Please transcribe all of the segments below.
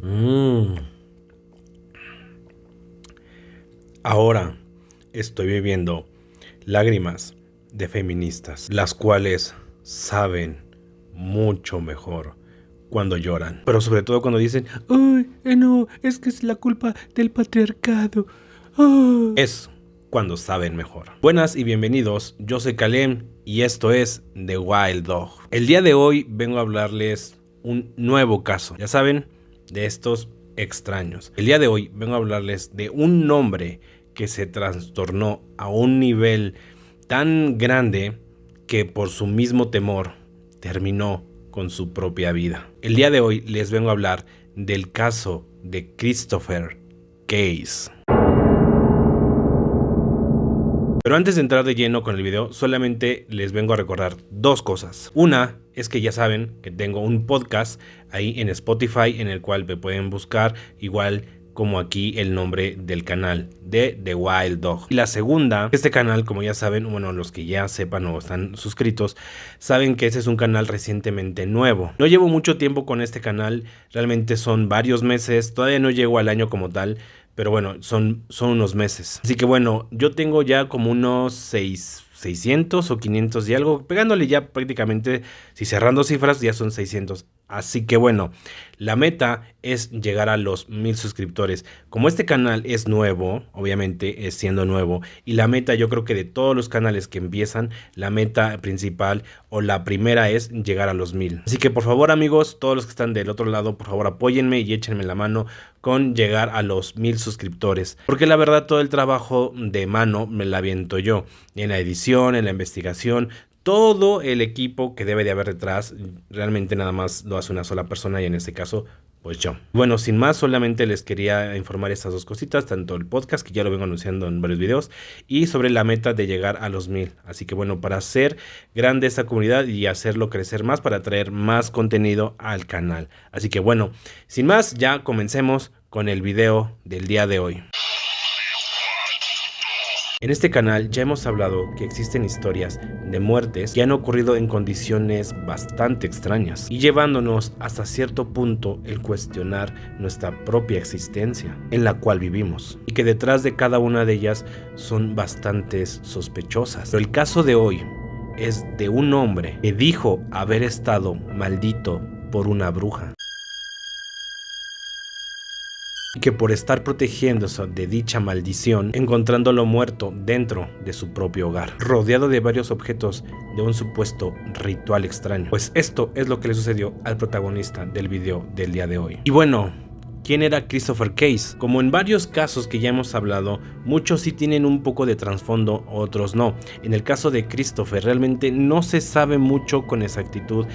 Mm. Ahora estoy viviendo lágrimas de feministas, las cuales saben mucho mejor cuando lloran, pero sobre todo cuando dicen, ¡ay, no! Es que es la culpa del patriarcado. ¡Ah! Es cuando saben mejor. Buenas y bienvenidos, yo soy Kalem y esto es The Wild Dog. El día de hoy vengo a hablarles un nuevo caso, ya saben, de estos extraños. El día de hoy vengo a hablarles de un nombre que se trastornó a un nivel tan grande que por su mismo temor terminó con su propia vida. El día de hoy les vengo a hablar del caso de Christopher Case. Pero antes de entrar de lleno con el video, solamente les vengo a recordar dos cosas. Una es que ya saben que tengo un podcast ahí en Spotify en el cual me pueden buscar igual como aquí el nombre del canal de The Wild Dog. Y la segunda, este canal, como ya saben, bueno, los que ya sepan o están suscritos, saben que ese es un canal recientemente nuevo. No llevo mucho tiempo con este canal, realmente son varios meses, todavía no llego al año como tal, pero bueno, son unos meses. Así que bueno, yo tengo ya como unos 600 o 500 y algo, pegándole ya prácticamente, si cerrando cifras, ya son 600. Así que bueno, la meta es llegar a los 1000 suscriptores. Como este canal es nuevo, obviamente es siendo nuevo, y la meta yo creo que de todos los canales que empiezan, la meta principal o la primera es llegar a los 1000. Así que por favor amigos, todos los que están del otro lado, por favor apóyenme y échenme la mano con llegar a los 1000 suscriptores. Porque la verdad todo el trabajo de mano me la aviento yo, en la edición, en la investigación. Todo el equipo que debe de haber detrás, realmente nada más lo hace una sola persona y en este caso, pues yo. Bueno, sin más, solamente les quería informar estas dos cositas, tanto el podcast, que ya lo vengo anunciando en varios videos, y sobre la meta de llegar a los 1000. Así que bueno, para hacer grande esta comunidad y hacerlo crecer más, para traer más contenido al canal. Así que bueno, sin más, ya comencemos con el video del día de hoy. En este canal ya hemos hablado que existen historias de muertes que han ocurrido en condiciones bastante extrañas y llevándonos hasta cierto punto el cuestionar nuestra propia existencia en la cual vivimos y que detrás de cada una de ellas son bastantes sospechosas. Pero el caso de hoy es de un hombre que dijo haber estado maldito por una bruja y que por estar protegiéndose de dicha maldición, encontrándolo muerto dentro de su propio hogar, rodeado de varios objetos de un supuesto ritual extraño. Pues esto es lo que le sucedió al protagonista del video del día de hoy. Y bueno, ¿quién era Christopher Case? Como en varios casos que ya hemos hablado, muchos sí tienen un poco de trasfondo, otros no. En el caso de Christopher realmente no se sabe mucho con exactitud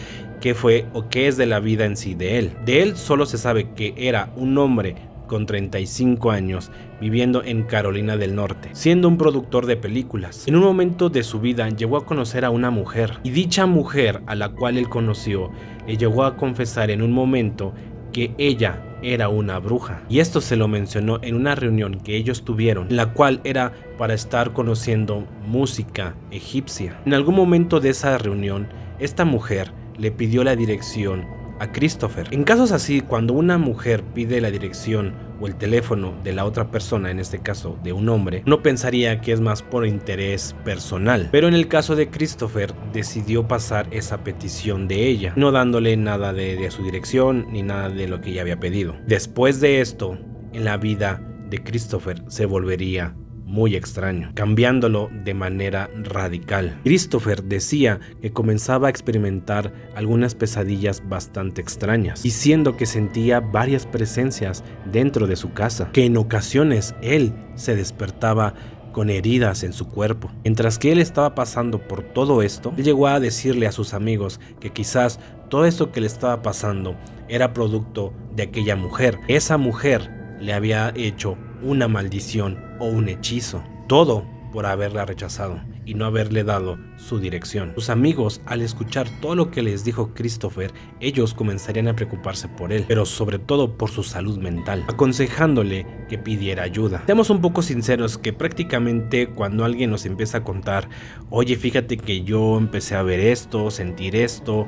qué fue o qué es de la vida en sí de él. De él solo se sabe que era un hombre con 35 años, viviendo en Carolina del Norte, siendo un productor de películas. En un momento de su vida llegó a conocer a una mujer, y dicha mujer a la cual él conoció, le llegó a confesar en un momento que ella era una bruja. Y esto se lo mencionó en una reunión que ellos tuvieron, la cual era para estar conociendo música egipcia. En algún momento de esa reunión, esta mujer le pidió la dirección a Christopher. En casos así, cuando una mujer pide la dirección o el teléfono de la otra persona, en este caso de un hombre, uno pensaría que es más por interés personal, pero en el caso de Christopher decidió pasar esa petición de ella, no dándole nada de su dirección ni nada de lo que ella había pedido. Después de esto, en la vida de Christopher se volvería muy extraño, cambiándolo de manera radical. Christopher decía que comenzaba a experimentar algunas pesadillas bastante extrañas, diciendo que sentía varias presencias dentro de su casa, que en ocasiones él se despertaba con heridas en su cuerpo. Mientras que él estaba pasando por todo esto, él llegó a decirle a sus amigos que quizás todo esto que le estaba pasando era producto de aquella mujer. Esa mujer le había hecho una maldición o un hechizo, todo por haberla rechazado y no haberle dado su dirección. Sus amigos, al escuchar todo lo que les dijo Christopher, ellos comenzarían a preocuparse por él, pero sobre todo por su salud mental, aconsejándole que pidiera ayuda. Seamos un poco sinceros que prácticamente cuando alguien nos empieza a contar, oye, fíjate que yo empecé a ver esto, sentir esto,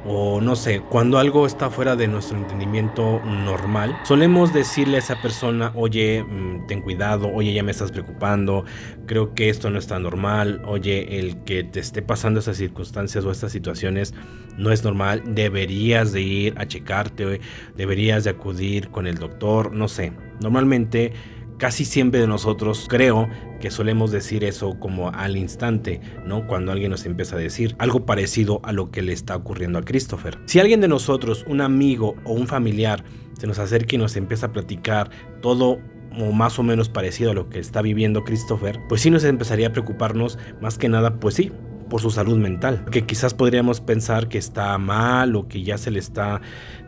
o no sé, cuando algo está fuera de nuestro entendimiento normal, solemos decirle a esa persona, oye, ten cuidado, oye, ya me estás preocupando, creo que esto no está normal, oye, el que te esté pasando estas circunstancias o estas situaciones no es normal, deberías de ir a checarte, deberías de acudir con el doctor, no sé. Normalmente casi siempre de nosotros creo que solemos decir eso como al instante, ¿no? Cuando alguien nos empieza a decir algo parecido a lo que le está ocurriendo a Christopher. Si alguien de nosotros, un amigo o un familiar, se nos acerca y nos empieza a platicar todo o más o menos parecido a lo que está viviendo Christopher, pues sí nos empezaría a preocuparnos más que nada, pues sí, por su salud mental, que quizás podríamos pensar que está mal o que ya se le está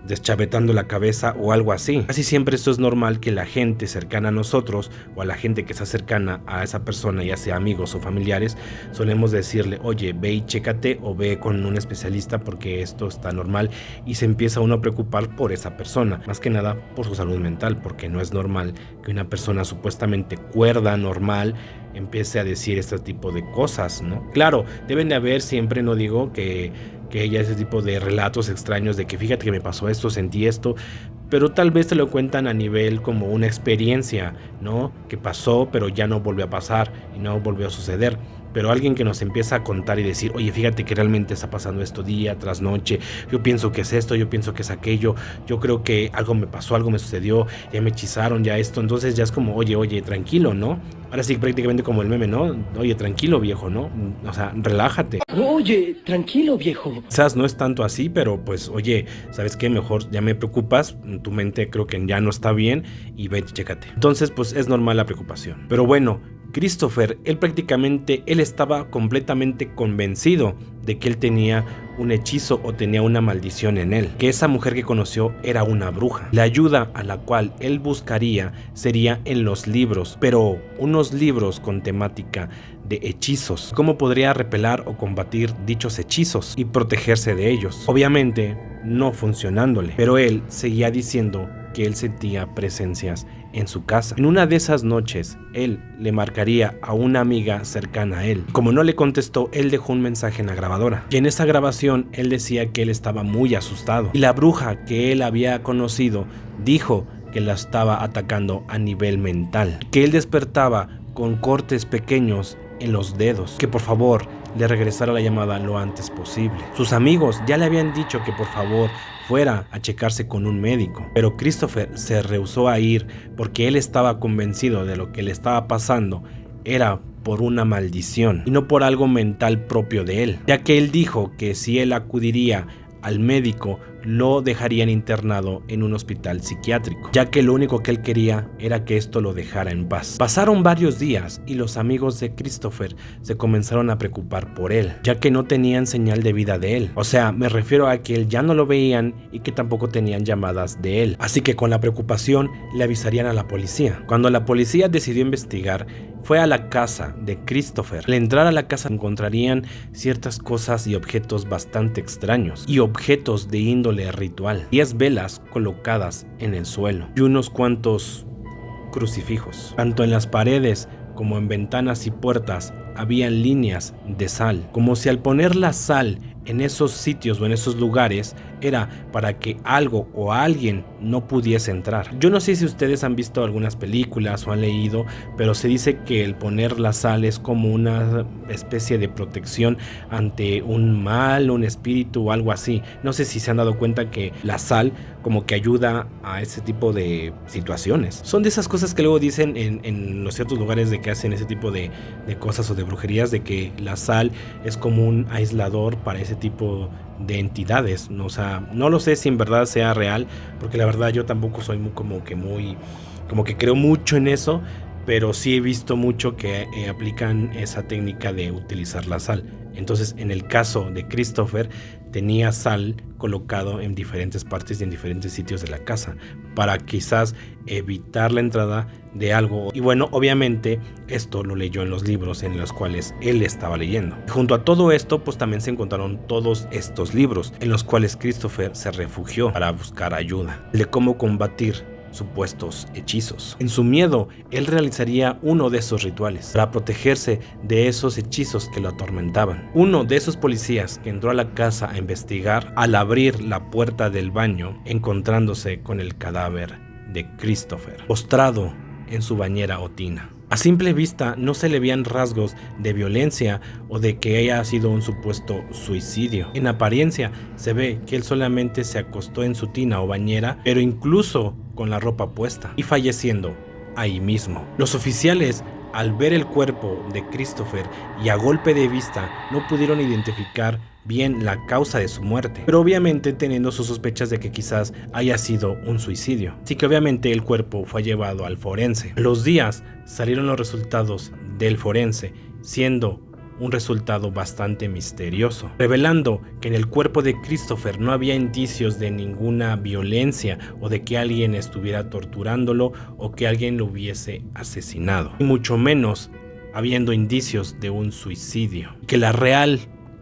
deschavetando la cabeza o algo así. Casi siempre esto es normal que la gente cercana a nosotros o a la gente que está cercana a esa persona, ya sea amigos o familiares, solemos decirle, oye, ve y chécate o ve con un especialista porque esto está normal, y se empieza uno a preocupar por esa persona, más que nada por su salud mental, porque no es normal que una persona supuestamente cuerda, normal, empiece a decir este tipo de cosas, ¿no? Claro, deben de haber siempre, no digo que haya ese tipo de relatos extraños de que fíjate que me pasó esto, sentí esto, pero tal vez te lo cuentan a nivel como una experiencia, ¿no? Que pasó, pero ya no volvió a pasar y no volvió a suceder. Pero alguien que nos empieza a contar y decir, oye, fíjate que realmente está pasando esto día tras noche, yo pienso que es esto, yo pienso que es aquello, yo creo que algo me pasó, algo me sucedió, ya me hechizaron, ya esto, entonces ya es como, oye, tranquilo, ¿no? Ahora sí, prácticamente como el meme, ¿no? Oye, tranquilo, viejo, ¿no? O sea, relájate. Oye, tranquilo, viejo. Quizás no es tanto así, pero pues, oye, ¿sabes qué? Mejor ya me preocupas, tu mente creo que ya no está bien y vete, chécate. Entonces, pues es normal la preocupación. Pero bueno, Christopher, él estaba completamente convencido de que él tenía un hechizo o tenía una maldición en él, que esa mujer que conoció era una bruja. La ayuda a la cual él buscaría sería en los libros, pero unos libros con temática de hechizos. ¿Cómo podría repeler o combatir dichos hechizos y protegerse de ellos? Obviamente no funcionándole, pero él seguía diciendo que él sentía presencias en su casa. En una de esas noches, él le marcaría a una amiga cercana a él. Como no le contestó, él dejó un mensaje en la grabadora. Y en esa grabación, él decía que él estaba muy asustado. Y la bruja que él había conocido dijo que la estaba atacando a nivel mental. Que él despertaba con cortes pequeños en los dedos. Que por favor le regresara la llamada lo antes posible. Sus amigos ya le habían dicho que por favor fuera a checarse con un médico, pero Christopher se rehusó a ir porque él estaba convencido de lo que le estaba pasando era por una maldición y no por algo mental propio de él, ya que él dijo que si él acudiría al médico lo dejarían internado en un hospital psiquiátrico, ya que lo único que él quería era que esto lo dejara en paz. Pasaron varios días y los amigos de Christopher se comenzaron a preocupar por él, ya que no tenían señal de vida de él. O sea, me refiero a que él ya no lo veían y que tampoco tenían llamadas de él. Así que con la preocupación le avisarían a la policía. Cuando la policía decidió investigar, fue a la casa de Christopher. Al entrar a la casa encontrarían ciertas cosas y objetos bastante extraños y objetos de índole ritual. 10 velas colocadas en el suelo y unos cuantos crucifijos. Tanto en las paredes como en ventanas y puertas habían líneas de sal, como si al poner la sal en esos sitios o en esos lugares era para que algo o alguien no pudiese entrar. Yo no sé si ustedes han visto algunas películas o han leído, pero se dice que el poner la sal es como una especie de protección ante un mal, un espíritu o algo así. No sé si se han dado cuenta que la sal como que ayuda a ese tipo de situaciones. Son de esas cosas que luego dicen en los ciertos lugares de que hacen ese tipo de cosas o de brujerías, de que la sal es como un aislador para ese tipo de entidades, ¿no? O sea, no lo sé si en verdad sea real, porque la verdad yo tampoco soy como que creo mucho en eso, pero sí he visto mucho que aplican esa técnica de utilizar la sal. Entonces, en el caso de Christopher, tenía sal colocado en diferentes partes y en diferentes sitios de la casa para quizás evitar la entrada de algo. Y bueno, obviamente esto lo leyó en los libros en los cuales él estaba leyendo. Junto a todo esto, pues también se encontraron todos estos libros en los cuales Christopher se refugió para buscar ayuda de cómo combatir supuestos hechizos. En su miedo, él realizaría uno de esos rituales para protegerse de esos hechizos que lo atormentaban. Uno de esos policías que entró a la casa a investigar, al abrir la puerta del baño, encontrándose con el cadáver de Christopher, postrado en su bañera o tina. A simple vista no se le veían rasgos de violencia o de que haya sido un supuesto suicidio. En apariencia se ve que él solamente se acostó en su tina o bañera, pero incluso con la ropa puesta, y falleciendo ahí mismo. Los oficiales, al ver el cuerpo de Christopher y a golpe de vista, no pudieron identificar bien la causa de su muerte, pero obviamente teniendo sus sospechas de que quizás haya sido un suicidio. Así que obviamente el cuerpo fue llevado al forense. A los días salieron los resultados del forense, siendo un resultado bastante misterioso, revelando que en el cuerpo de Christopher no había indicios de ninguna violencia o de que alguien estuviera torturándolo o que alguien lo hubiese asesinado, y mucho menos habiendo indicios de un suicidio, que la real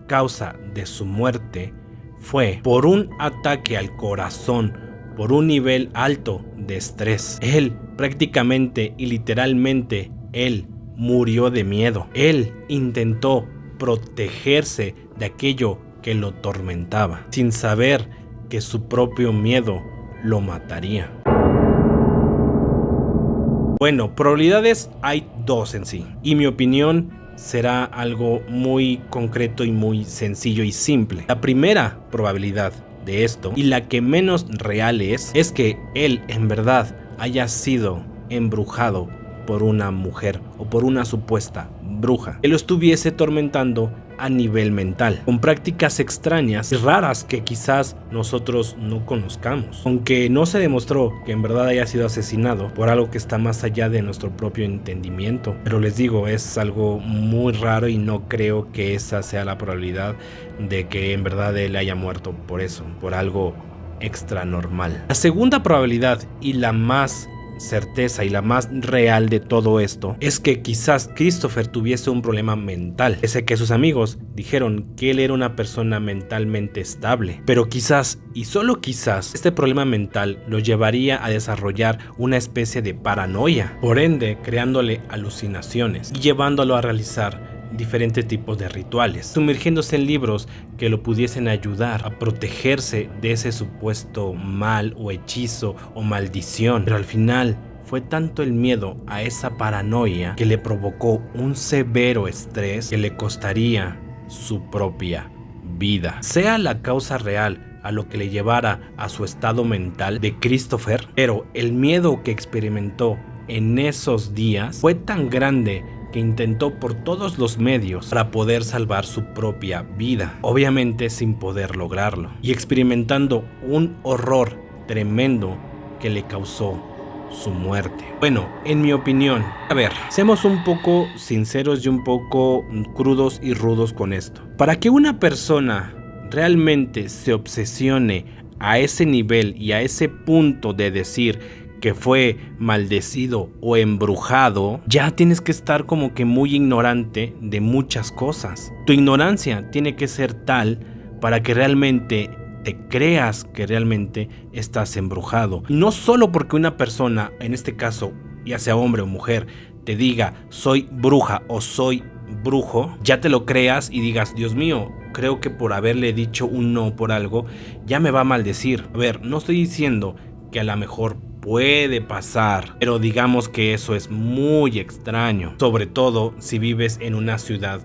causa de su muerte fue por un ataque al corazón por un nivel alto de estrés. Él prácticamente y literalmente él murió de miedo. Él intentó protegerse de aquello que lo atormentaba, sin saber que su propio miedo lo mataría. Bueno, probabilidades hay dos en sí, y mi opinión será algo muy concreto y muy sencillo y simple. La primera probabilidad de esto, y la que menos real es que él en verdad haya sido embrujado por una mujer o por una supuesta bruja que lo estuviese atormentando a nivel mental, con prácticas extrañas y raras que quizás nosotros no conozcamos, aunque no se demostró que en verdad haya sido asesinado por algo que está más allá de nuestro propio entendimiento. Pero les digo, es algo muy raro y no creo que esa sea la probabilidad de que en verdad él haya muerto por eso, por algo extra normal. La segunda probabilidad y la más certeza y la más real de todo esto es que quizás Christopher tuviese un problema mental, ese que sus amigos dijeron que él era una persona mentalmente estable, pero quizás y solo quizás este problema mental lo llevaría a desarrollar una especie de paranoia, por ende creándole alucinaciones y llevándolo a realizar diferentes tipos de rituales, sumergiéndose en libros que lo pudiesen ayudar a protegerse de ese supuesto mal o hechizo o maldición. Pero al final fue tanto el miedo a esa paranoia que le provocó un severo estrés que le costaría su propia vida. Sea la causa real a lo que le llevara a su estado mental de Christopher, pero el miedo que experimentó en esos días fue tan grande que intentó por todos los medios para poder salvar su propia vida, obviamente sin poder lograrlo, y experimentando un horror tremendo que le causó su muerte. Bueno, en mi opinión, a ver, seamos un poco sinceros y un poco crudos y rudos con esto. Para que una persona realmente se obsesione a ese nivel y a ese punto de decir que fue maldecido o embrujado, ya tienes que estar como que muy ignorante de muchas cosas. Tu ignorancia tiene que ser tal para que realmente te creas que realmente estás embrujado. No solo porque una persona, en este caso, ya sea hombre o mujer, te diga soy bruja o soy brujo, ya te lo creas y digas, Dios mío, creo que por haberle dicho un no por algo, ya me va a maldecir. A ver, no estoy diciendo que a lo mejor puede pasar, pero digamos que eso es muy extraño, sobre todo si vives en una ciudad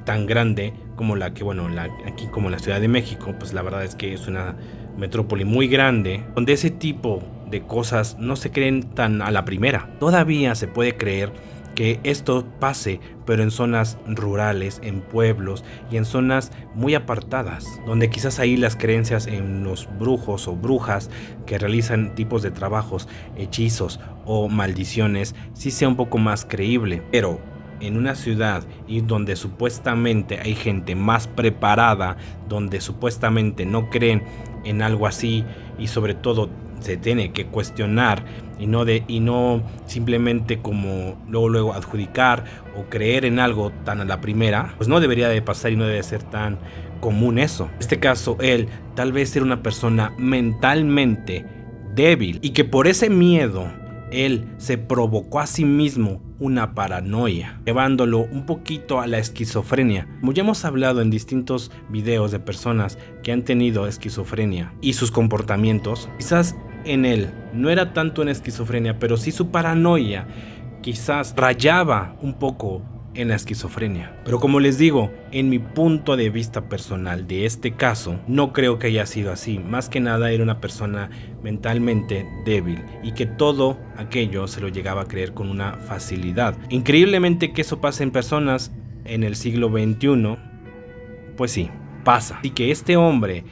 tan grande como la que, bueno, aquí como la Ciudad de México, pues la verdad es que es una metrópoli muy grande, donde ese tipo de cosas no se creen tan a la primera. Todavía se puede creer que esto pase, pero en zonas rurales, en pueblos y en zonas muy apartadas, donde quizás ahí las creencias en los brujos o brujas que realizan tipos de trabajos, hechizos o maldiciones sí sea un poco más creíble. Pero en una ciudad y donde supuestamente hay gente más preparada, donde supuestamente no creen en algo así y sobre todo se tiene que cuestionar y no simplemente como luego adjudicar o creer en algo tan a la primera, pues no debería de pasar y no debe ser tan común eso. En este caso, él tal vez era una persona mentalmente débil y que por ese miedo él se provocó a sí mismo una paranoia, llevándolo un poquito a la esquizofrenia. Como ya hemos hablado en distintos videos de personas que han tenido esquizofrenia y sus comportamientos, quizás en él no era tanto en esquizofrenia, pero sí su paranoia quizás rayaba un poco en la esquizofrenia. Pero como les digo, en mi punto de vista personal de este caso, no creo que haya sido así. Más que nada era una persona mentalmente débil y que todo aquello se lo llegaba a creer con una facilidad. Increíblemente que eso pase en personas en el siglo XXI, pues sí, pasa. Así que este hombre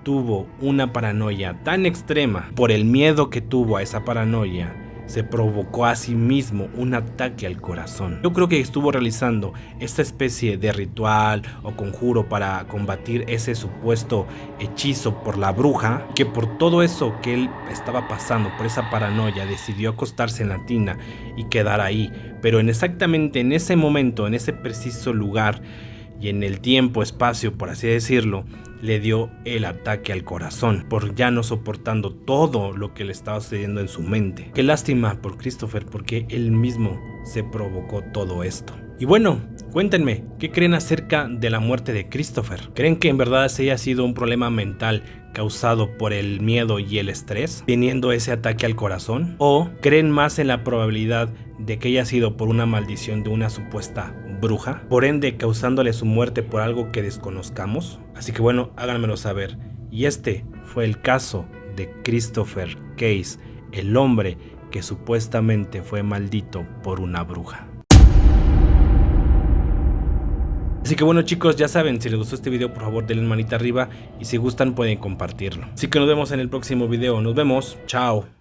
tuvo una paranoia tan extrema, por el miedo que tuvo a esa paranoia, se provocó a sí mismo un ataque al corazón. Yo creo que estuvo realizando esta especie de ritual o conjuro para combatir ese supuesto hechizo por la bruja, que por todo eso que él estaba pasando, por esa paranoia, decidió acostarse en la tina y quedar ahí. Pero exactamente en ese momento, en ese preciso lugar y en el tiempo, espacio, por así decirlo, le dio el ataque al corazón, por ya no soportando todo lo que le estaba sucediendo en su mente. Qué lástima por Christopher, porque él mismo se provocó todo esto. Y bueno, cuéntenme, ¿qué creen acerca de la muerte de Christopher? ¿Creen que en verdad ese haya sido un problema mental causado por el miedo y el estrés, teniendo ese ataque al corazón? ¿O creen más en la probabilidad de que haya sido por una maldición de una supuesta bruja, por ende causándole su muerte por algo que desconozcamos? Así que bueno, háganmelo saber. Y este fue el caso de Christopher Case, el hombre que supuestamente fue maldito por una bruja. Así que bueno chicos, ya saben, si les gustó este video por favor denle manita arriba y si gustan pueden compartirlo. Así que nos vemos en el próximo video, nos vemos, chao.